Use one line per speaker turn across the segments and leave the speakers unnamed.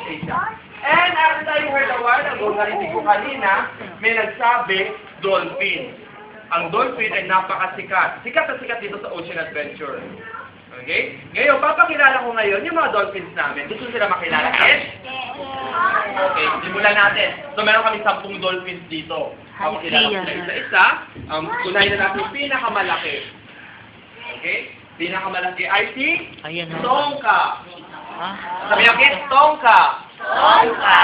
stay siya. And after tayo heard a while ago, narinig ko kanina, may nagsabi, dolphin. Ang dolphin ay napakasikat. Sikat na sikat dito sa Ocean Adventure. Okay? Ngayon, papakilala ko ngayon yung mga dolphins namin. Gusto sila makilala? Yes? Okay, simulan natin. So, meron kami 10 dolphins dito. Papakilala ko sila isa-isa. Tunahin na natin yung pinakamalaki. Okay? Pinakamalaki ay si Tongka. Sabi niyo, kids, Tongka.
Tongka.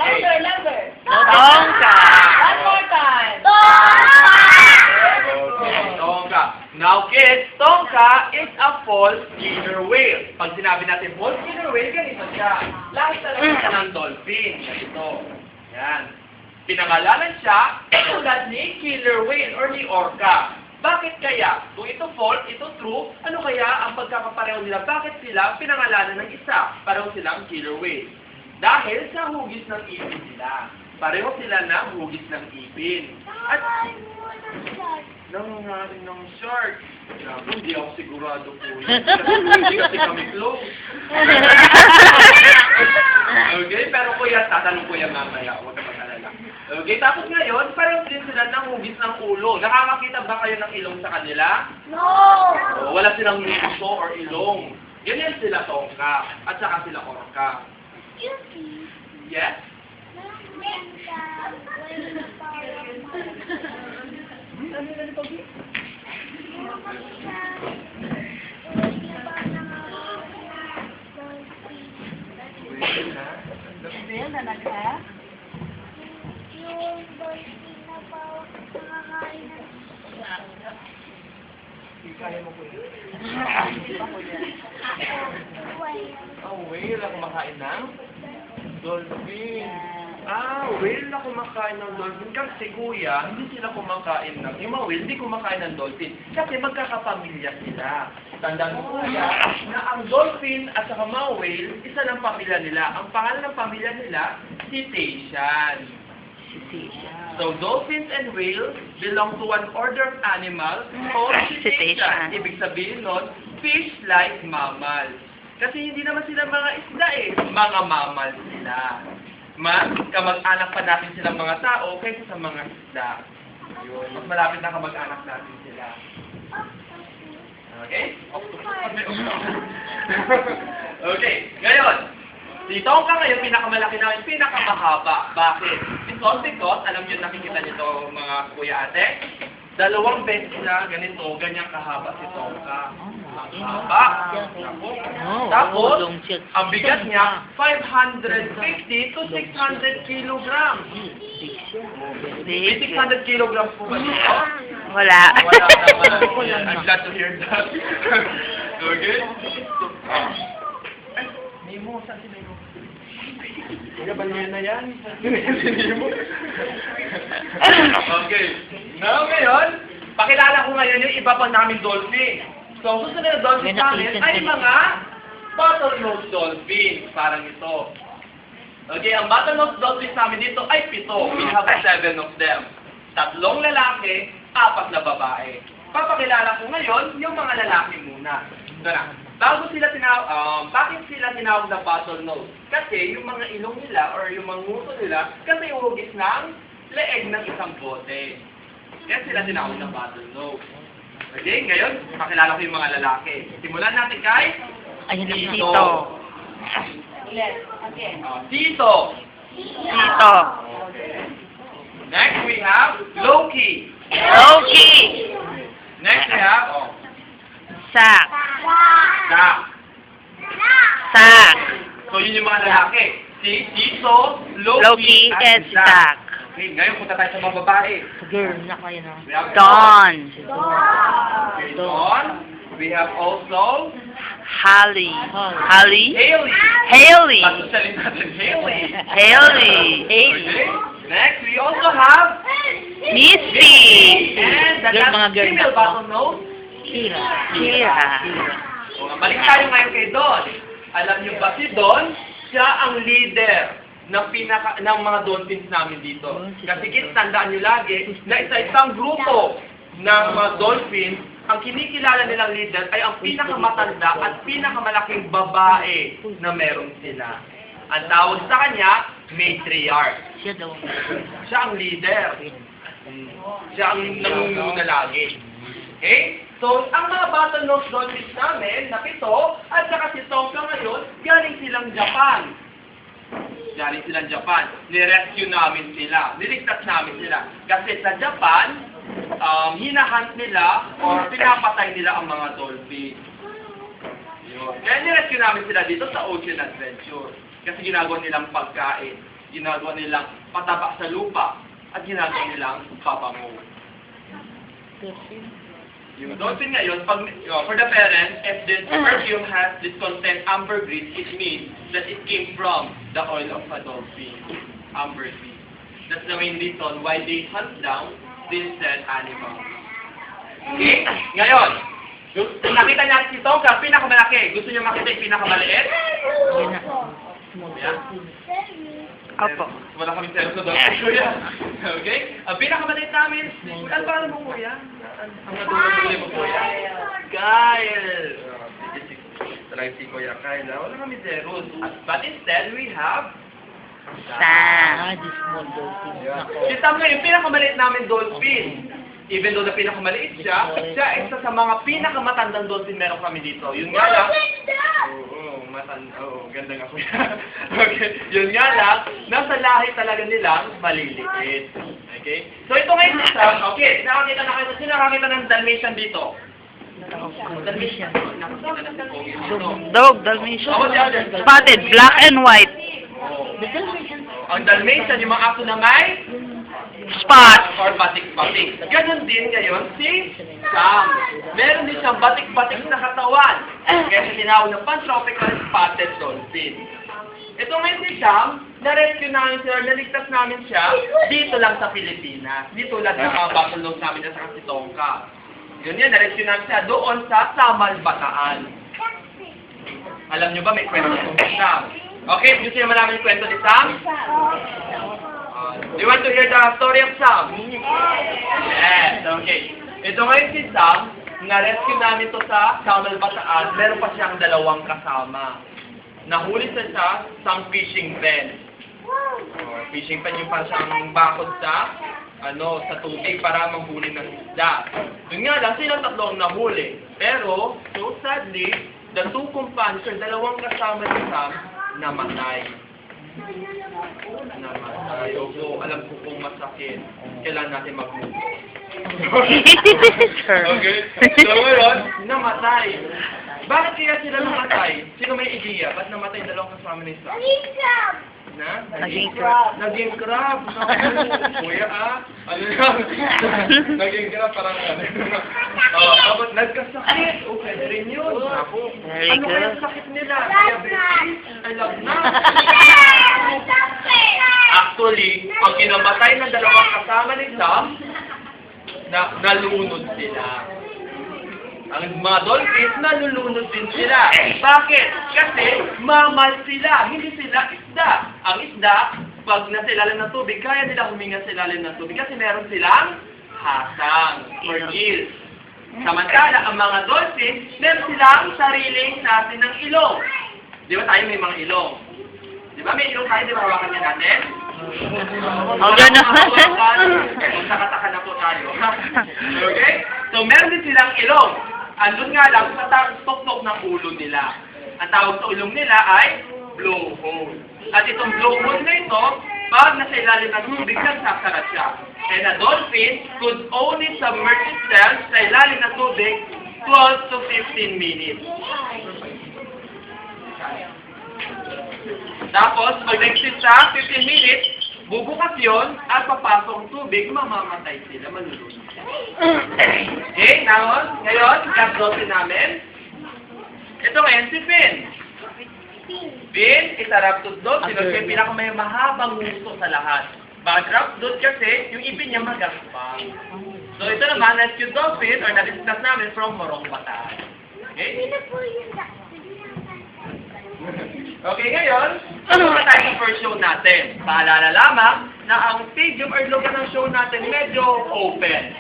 Okay.
Number.
Tongka.
One more time.
Okay, Tongka. Now, kids, Tongka is a false killer whale. Pag sinabi natin false killer whale, ganito siya. Lahat talaga siya ng dolphin. Ganito. Yan. Pinangalanan siya tulad ni killer whale or ni orca. Bakit kaya? Kung ito false, ito true, ano kaya ang pagkakapareho nila? Bakit sila pinangalanan ng isa? Pareho silang killer whale. Dahil sa hugis ng ipin nila. Pareho sila na hugis ng ipin. At nangangarin ng shark. Grabe, hindi ako sigurado po. Hindi kasi kami close. Okay, pero kuya, tatanong ko yan mamaya. Huwag ka mag-alala. Okay, tapos ngayon, pareho din sila ng hugis ng ulo. Nakakakita ba kayo ng ilong sa kanila?
No.
Wala silang nguso or ilong. Ganyan sila Tongka. At saka sila orca. Yes?
Real na nagha?
Yung dolphin na parang nakakain ng
Kaya mo po yun?
whale.
Oh, whale na kumakain ng dolphin. Whale na kumakain ng dolphin. Kasi kuya, hindi sila kumakain ng... Yung mga whale, hindi kumakain ng dolphin. Kasi magkakapamilya sila. Tandaan mo kuya, na ang dolphin at saka mga whale, isa ng pamilya nila. Ang pangalan ng pamilya nila, cetacean. So, dolphins and whales belong to an order of animals called cetacean. Ibig sabihin nun, fish-like mammals. Kasi hindi naman sila mga isda eh. Mga mammals sila. Kamag-anak pa natin silang mga tao kaysa sa mga isda. Yun. Mas malapit na kamag-anak natin sila. Okay? Okay. Ngayon, si Tongka ngayon, pinakamalaki namin, pinakamahaba. Bakit? Because, alam nyo, nakikita nito mga kuya ate, 2 beses na ganito, ganyang kahaba si Tongka. Ang haba. Tapos, ang bigat niya, 550 to 600 kilograms. May 600 kilograms po ba dito?
Wala.
Wala naman. I'm glad to hear that. Okay? Nemo, saan si Nemo? Kaya banyan na yan. Si Nemo. Okay. Now, ngayon, pakilala ko ngayon yung iba pa namin dolphin. So, susunod na dolphin namin ay mga bottlenose dolphin. Parang ito. Okay, ang bottlenose dolphin namin dito ay 7. We have 7 of them. 3 lalaki, 4 na babae. Papakilala ko ngayon yung mga lalaki muna. Ito na. Bakit sila tinawag na bottlenose? Kasi yung mga ilong nila or yung mga nguso nila, kasi hugis ng leeg ng isang bote. Kaya sila tinawag na bottlenose. Okay, ngayon, pakilala ko yung mga lalaki. Simulan natin kay Tito.
Yes. Again.
Tito.
Tito.
Next we have Loki.
Loki.
Next we have
Sak.
Dak.
Sak.
So yun yung mga lalaki. Si Tito,
Loki
Loki,
and
at Dak.
Sak.
Okay, ngayon punta tayo sa mga babae.
Girl, na kayo na.
We have
Dawn.
Okay, Dawn. We have also
Holly. Holly.
Haley.
Haley.
Patusalin natin Haley.
Haley.
Okay. Next, we also have
Misty.
and the
Girl, mga
last
girl
female
na.
bottlenose,
Kira.
O, balik tayo ngayon kay Don. Alam niyo ba si Don, siya ang leader ng mga dolphins namin dito. Kasi tandaan niyo lagi na isa-isang grupo ng mga dolphins, ang kinikilala nilang leader ay ang pinakamatanda at pinakamalaking babae na meron sila. Ang tawag sa kanya, matriarch.
Siya daw.
Siya ang leader. Siya ang nangunguna lagi. Okay? So, ang mga battle nose dolphins namin, na 7, at saka si Tonka ngayon, galing silang Japan. Galing silang Japan. Nirescue namin sila. Niligtas namin sila. Kasi sa Japan, hinahunt nila or pinapatay nila ang mga dolphins. Yun. Kaya nirescue namin sila dito sa Ocean Adventure. Kasi ginagawa nilang pagkain. Ginagawa nilang pataba sa lupa. At ginagawa nilang pabango. Yung dolphin ngayon, for the parents, if this perfume has this content ambergris, it means that it came from the oil of a dolphin. Ambergris. That's the main reason why they hunt down these said animals. Okay? Ngayon, nakita niya si Tonka, pinakamalaki. Gusto niyo makita yung pinakamaliit? Yeah?
Opo.
Wala kami seryoso doon. Kuya. Okay? Ang pinakamaliit namin, ano ba mo kuya? Ang nadulog mo kuya? Kyle! Talagang si Kuya Kyle. Wala kami zeros. But instead, we have
Sam.
si Sam nga yung pinakamaliit namin dolphin. Even though na pinakamaliit siya, siya isa sa mga pinakamatandang dolphin meron kami dito. Yun nga lang. Oo, ganda nga kuya. Okay, yun nga lang, nasa lahi talaga nilang maliliit. Okay? So ito ngayon si Sam, okay, nakakita na kayo, sino nakakita ng Dalmatian dito? Dalmatian. Nakakita na si Pogi dito.
Dog, Dalmatian.
Ako si Alden.
Spotted, black and white.
Ang Dalmatian, yung mga aso na may
Spot.
or batik-batik. Ganon din ngayon si Sam. Meron din siyang batik-batik na katawan. Kaya tinawag na pan-tropical spotted dolphin. Ito ngayon si Sam, na-rescue namin siya, naligtas namin siya dito lang sa Pilipinas. Dito lang sa mga battle namin sa si Tonka. Yun yan, na-rescue namin siya doon sa Samal, Bataan. Alam nyo ba may kwento si Sam? Okay, gusto niyo malaman yung kwento ni Sam? Do you want to hear the story of Sam? Yes, okay. Ito ngayon si Sam, na-rescue namin to sa Samal, Bataan. Meron pa siyang 2 kasama. Nahuli siya sa isang fishing pen. Fishing pen yung parang siyang bakod sa sa tubig para manghuli ng isda. Yun nga lang, silang 3 ang nahuli. Pero, so sadly, the 2 companions, 2 kasama ni Sam, namatay. So, alam ko kung masakit. Kailangan natin mag-move. Okay? So, ngayon, namatay. Bakit kaya sila namatay? Sino may idea? Ba't namatay 2 kasama ni Sam? Na?
Naging crab.
Naging crab. Kuya ano yan? Naging crab parang tapos nagkasakit. Pwede rin yun.
Very
Ano kaya
good.
sakit nila? Diabetes. I love na. Actually, pag kinamatay ng 2 kasama ni Sam, nalunod sila. Ang mga dolphins, nalulunod din sila. Bakit? Kasi mamal sila, hindi sila isda. Ang isda, pag nasa ilalim ng tubig, kaya nila huminga sa ilalim ng tubig kasi meron silang hasang or gills. Samantala, ang mga dolphins, meron silang sariling natin ng ilong. Di ba tayo may mga ilong? Di ba may ilong tayo, di ba hawakan niya natin? Kung nakataka na po tayo. Okay? So, meron din silang ilong. Andun nga lang sa tuktok ng ulo nila. Ang tawag sa ulong nila ay blowhole. At itong blowhole na ito, pag nasa ilalim ng tubig, nagsasara siya. And a dolphin could only submerge itself sa ilalim ng tubig 12 to 15 minutes. Tapos, pag nag-sit sa 15 minutes, bubukas yun at papasok ang tubig, mamamatay sila, malulunod. Okay, ngayon, kapdosin namin. Ito ngayon si Finn. Finn is a rhabdodot. Sino siya yung pinakamay mahabang gusto sa lahat. Bakit rhabdodot kasi, yung ipin niya magaspang. So ito naman, rescue dolphin, or na-discuss namin from Morong, Bataan. Okay? Okay, ngayon, na tayo sa first show natin. Paalala lamang na ang stadium or lugar ng show natin medyo open.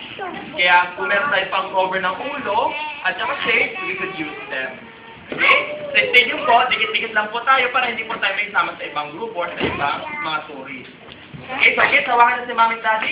Kaya kung meron tayo pang cover ng ulo at saka shape, we could use them. Okay? Sa stadium po, dikit-dikit lang po tayo para hindi po tayo may sama sa ibang grupo or sa ibang mga tourists. Okay, so kids, hawakan na si Mami at Daddy.